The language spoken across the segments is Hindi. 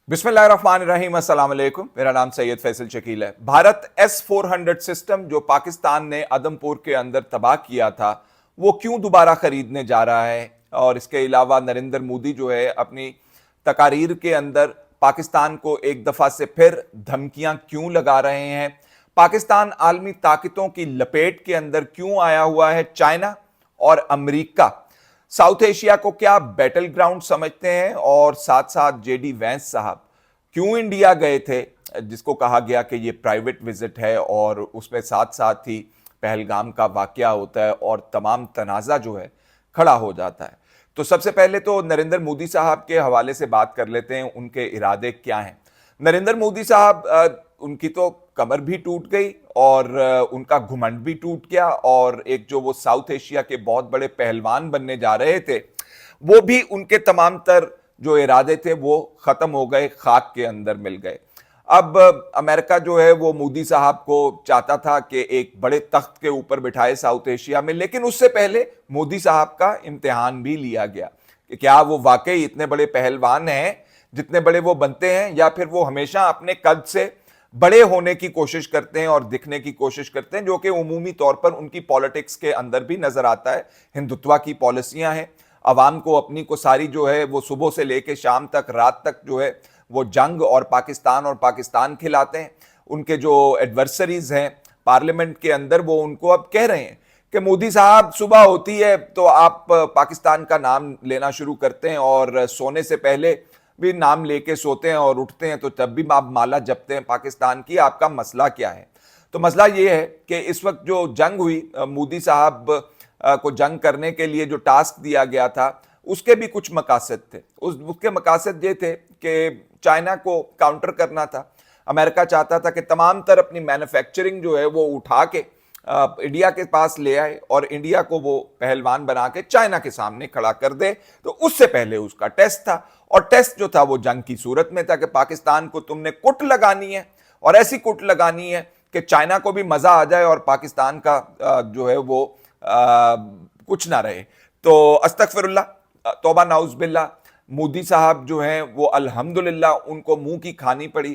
बिस्मिल्लाहिर्रहमानिर्रहीम, अस्सलाम वालेकुम। मेरा नाम सैयद फैसल शकील है। भारत S-400 सिस्टम जो पाकिस्तान ने आदमपुर के अंदर तबाह किया था, वो क्यों दोबारा खरीदने जा रहा है? और इसके अलावा नरेंद्र मोदी जो है अपनी तकारीर के अंदर पाकिस्तान को एक दफा से फिर धमकियां क्यों लगा रहे हैं? पाकिस्तान आलमी ताकतों की लपेट के अंदर क्यों आया हुआ है? चाइना और अमेरिका साउथ एशिया को क्या बैटल ग्राउंड समझते हैं? और साथ साथ जेडी वैंस साहब क्यों इंडिया गए थे, जिसको कहा गया कि ये प्राइवेट विजिट है, और उसमें साथ साथ ही पहलगाम का वाकया होता है और तमाम तनाज़ा जो है खड़ा हो जाता है। तो सबसे पहले तो नरेंद्र मोदी साहब के हवाले से बात कर लेते हैं, उनके इरादे क्या हैं। नरेंद्र मोदी साहब, उनकी तो कमर भी टूट गई और उनका घुमंड भी टूट गया, और एक जो वो साउथ एशिया के बहुत बड़े पहलवान बनने जा रहे थे, वो भी उनके तमाम तर जो इरादे थे वो खत्म हो गए, खाक के अंदर मिल गए। अब अमेरिका जो है वो मोदी साहब को चाहता था कि एक बड़े तख्त के ऊपर बिठाए साउथ एशिया में, लेकिन उससे पहले मोदी साहब का इम्तिहान भी लिया गया कि क्या वो वाकई इतने बड़े पहलवान हैं जितने बड़े वो बनते हैं, या फिर वो हमेशा अपने कद से बड़े होने की कोशिश करते हैं और दिखने की कोशिश करते हैं, जो कि उमूमी तौर पर उनकी पॉलिटिक्स के अंदर भी नजर आता है। हिंदुत्व की पॉलिसियां हैं, अवाम को अपनी को सारी जो है वो सुबह से लेकर शाम तक, रात तक जो है वो जंग और पाकिस्तान खिलाते हैं। उनके जो एडवर्सरीज हैं पार्लियामेंट के अंदर, वो उनको अब कह रहे हैं कि मोदी साहब सुबह होती है तो आप पाकिस्तान का नाम लेना शुरू करते हैं, और सोने से पहले भी नाम लेके सोते हैं, और उठते हैं तो तब भी आप माला जपते हैं पाकिस्तान की। आपका मसला क्या है? तो मसला ये है कि इस वक्त जो जंग हुई, मोदी साहब को जंग करने के लिए जो टास्क दिया गया था, उसके भी कुछ मकासद थे। उसके मकासद ये थे कि चाइना को काउंटर करना था। अमेरिका चाहता था कि तमाम तर अपनी मैन्युफैक्चरिंग जो है वो उठा के इंडिया के पास ले आए, और इंडिया को वो पहलवान बना के चाइना के सामने खड़ा कर दे। तो उससे पहले उसका टेस्ट था, और टेस्ट जो था वो जंग की सूरत में था कि पाकिस्तान को तुमने कुट लगानी है, और ऐसी कुट लगानी है कि चाइना को भी मजा आ जाए और पाकिस्तान का जो है वो कुछ ना रहे। तो अस्तगफिरुल्लाह, तौबा नाउज़, मोदी साहब जो हैं वो अल्हम्दुलिल्लाह उनको मुंह की खानी पड़ी,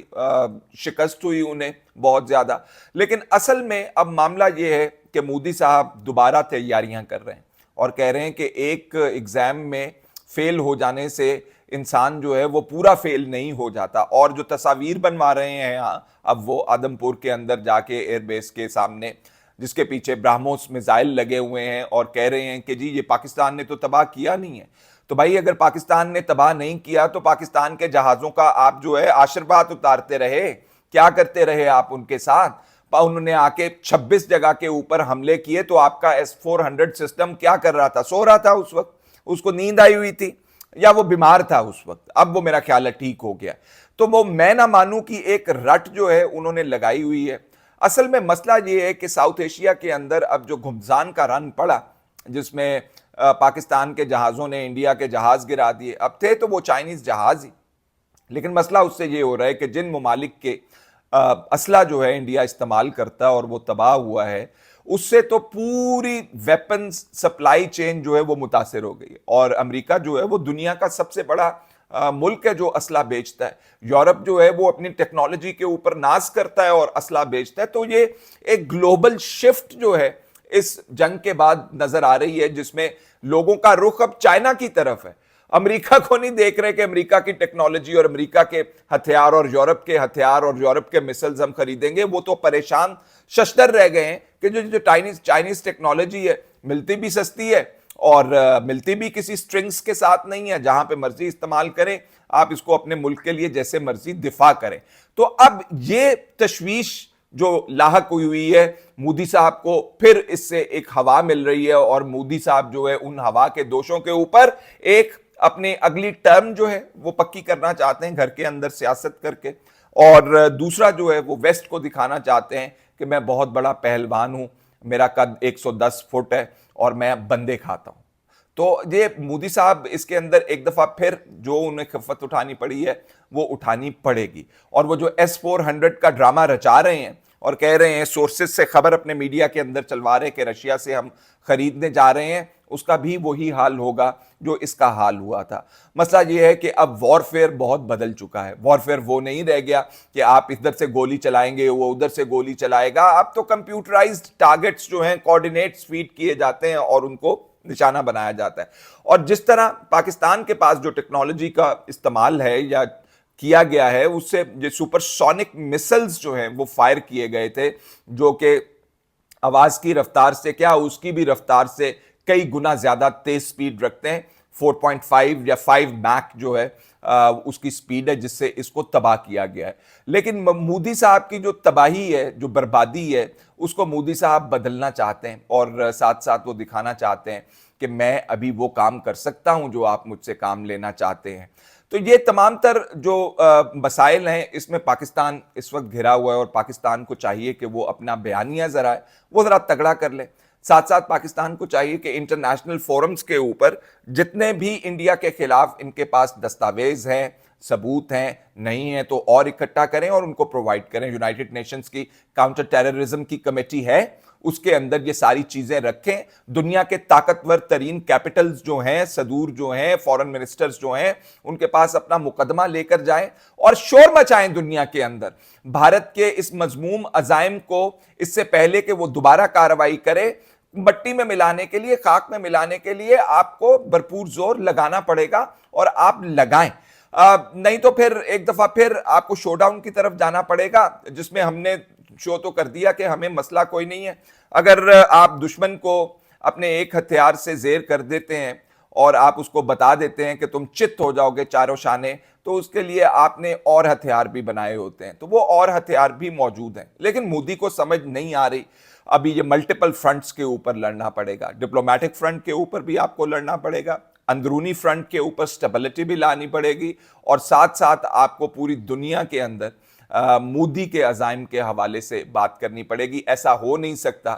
शिकस्त हुई उन्हें बहुत ज्यादा। लेकिन असल में अब मामला ये है कि मोदी साहब दोबारा तैयारियां कर रहे हैं और कह रहे हैं कि एक एग्जाम में फेल हो जाने से इंसान जो है वो पूरा फेल नहीं हो जाता। और जो तस्वीर बनवा रहे हैं यहाँ, अब वो आदमपुर के अंदर जाके एयरबेस के सामने, जिसके पीछे ब्राह्मोस मिसाइल लगे हुए हैं, और कह रहे हैं कि जी ये पाकिस्तान ने तो तबाह किया नहीं है। तो भाई अगर पाकिस्तान ने तबाह नहीं किया तो पाकिस्तान के जहाजों का आप जो है आशीर्वाद उतारते रहे, क्या करते रहे आप उनके साथ? उन्होंने आके 26 जगह के ऊपर हमले किए, तो आपका S-400 सिस्टम क्या कर रहा था? सो रहा था उस वक्त, उसको नींद आई हुई थी, या वो बीमार था उस वक्त। अब वो मेरा ख्याल है ठीक हो गया। तो वो मैं ना मानूं कि एक रट जो है उन्होंने लगाई हुई है। असल में मसला ये है कि साउथ एशिया के अंदर अब जो घुमसान का रन पड़ा, जिसमें पाकिस्तान के जहाज़ों ने इंडिया के जहाज़ गिरा दिए। अब थे तो वो चाइनीज़ जहाज़ ही, लेकिन मसला उससे ये हो रहा है कि जिन ममालिक के असला जो है इंडिया इस्तेमाल करता है और वो तबाह हुआ है, उससे तो पूरी वेपन्स सप्लाई चेन जो है वो मुतासर हो गई है। और अमेरिका जो है वो दुनिया का सबसे बड़ा मुल्क है जो असला बेचता है। यूरोप जो है वो अपनी टेक्नोलॉजी के ऊपर नाज करता है और असला बेचता है। तो ये एक ग्लोबल शिफ्ट जो है इस जंग के बाद नजर आ रही है, जिसमें लोगों का रुख अब चाइना की तरफ है। अमेरिका को नहीं देख रहे कि अमेरिका की टेक्नोलॉजी और अमेरिका के हथियार और यूरोप के हथियार और यूरोप के मिसाइल्स हम खरीदेंगे। वो तो परेशान शशतर रह गए हैं कि जो चाइनीज टेक्नोलॉजी है, मिलती भी सस्ती है और मिलती भी किसी स्ट्रिंग्स के साथ नहीं है, जहां पे मर्जी इस्तेमाल करें आप इसको, अपने मुल्क के लिए जैसे मर्जी दिफा करें। तो अब ये तशवीश जो लाहक हुई है मोदी साहब को, फिर इससे एक हवा मिल रही है, और मोदी साहब जो है उन हवा के दोषों के ऊपर एक अपनी अगली टर्म जो है वो पक्की करना चाहते हैं घर के अंदर सियासत करके। और दूसरा जो है वो वेस्ट को दिखाना चाहते हैं कि मैं बहुत बड़ा पहलवान हूं, मेरा कद 110 फुट है और मैं बंदे खाता हूं। तो ये मोदी साहब इसके अंदर एक दफा फिर जो उन्हें खिफत उठानी पड़ी है वो उठानी पड़ेगी। और वो जो S-400 का ड्रामा रचा रहे हैं और कह रहे हैं, सोर्सेज से खबर अपने मीडिया के अंदर चलवा रहे हैं कि रशिया से हम खरीदने जा रहे हैं, उसका भी वही हाल होगा जो इसका हाल हुआ था। मसला यह है कि अब वॉरफेयर बहुत बदल चुका है। वॉरफेयर वो नहीं रह गया कि आप इधर से गोली चलाएंगे, वो उधर से गोली चलाएगा। अब तो कंप्यूटराइज्ड टारगेट्स जो हैं, कोऑर्डिनेट्स फीड किए जाते हैं और उनको निशाना बनाया जाता है। और जिस तरह पाकिस्तान के पास जो टेक्नोलॉजी का इस्तेमाल है या किया गया है, उससे जो सुपरसोनिक मिसाइल्स जो हैं वो फायर किए गए थे, जो कि आवाज की रफ्तार से क्या, उसकी भी रफ्तार से कई गुना ज्यादा तेज स्पीड रखते हैं। 4.5 या 5 मैक जो है उसकी स्पीड है, जिससे इसको तबाह किया गया है। लेकिन मोदी साहब की जो तबाही है, जो बर्बादी है, उसको मोदी साहब बदलना चाहते हैं और साथ साथ वो दिखाना चाहते हैं कि मैं अभी वो काम कर सकता हूं जो आप मुझसे काम लेना चाहते हैं। तो ये तमाम तर जो मसाइल हैं, इसमें पाकिस्तान इस वक्त घिरा हुआ है और पाकिस्तान को चाहिए कि वो अपना बयानिया जरा है वो जरा तगड़ा कर ले। साथ साथ पाकिस्तान को चाहिए कि इंटरनेशनल फोरम्स के ऊपर जितने भी इंडिया के खिलाफ इनके पास दस्तावेज हैं, सबूत हैं, नहीं है तो और इकट्ठा करें और उनको प्रोवाइड करें। यूनाइटेड नेशंस की काउंटर टेररिज्म की कमेटी है, उसके अंदर ये सारी चीजें रखें। दुनिया के ताकतवर तरीन कैपिटल्स जो हैं, सदूर जो हैं, फॉरेन मिनिस्टर्स जो हैं, उनके पास अपना मुकदमा लेकर जाएं और शोर मचाएं दुनिया के अंदर। भारत के इस मजमूम अजाइम को इससे पहले कि वो दोबारा कार्रवाई करे, मट्टी में मिलाने के लिए, खाक में मिलाने के लिए आपको भरपूर जोर लगाना पड़ेगा और आप लगाएं। नहीं तो फिर एक दफा फिर आपको शोडाउन की तरफ जाना पड़ेगा, जिसमें हमने शो तो कर दिया कि हमें मसला कोई नहीं है। अगर आप दुश्मन को अपने एक हथियार से जेर कर देते हैं और आप उसको बता देते हैं कि तुम चित हो जाओगे चारों शाने, तो उसके लिए आपने और हथियार भी बनाए होते हैं, तो वो और हथियार भी मौजूद हैं। लेकिन मोदी को समझ नहीं आ रही। अभी ये मल्टीपल फ्रंट्स के ऊपर लड़ना पड़ेगा, डिप्लोमेटिक फ्रंट के ऊपर भी आपको लड़ना पड़ेगा, अंदरूनी फ्रंट के ऊपर स्टेबिलिटी भी लानी पड़ेगी, और साथ साथ आपको पूरी दुनिया के अंदर मोदी के अज़ाइम के हवाले से बात करनी पड़ेगी। ऐसा हो नहीं सकता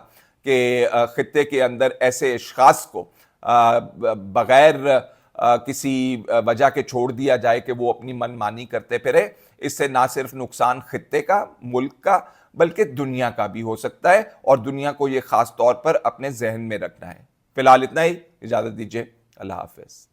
कि खित्ते के अंदर ऐसे अशखास को बगैर किसी वजह के छोड़ दिया जाए कि वो अपनी मनमानी करते फिरे। इससे ना सिर्फ नुकसान खित्ते का, मुल्क का, बल्कि दुनिया का भी हो सकता है, और दुनिया को ये खास तौर पर अपने जहन में रखना है। फिलहाल इतना ही, इजाजत दीजिए, अल्लाह हाफिज।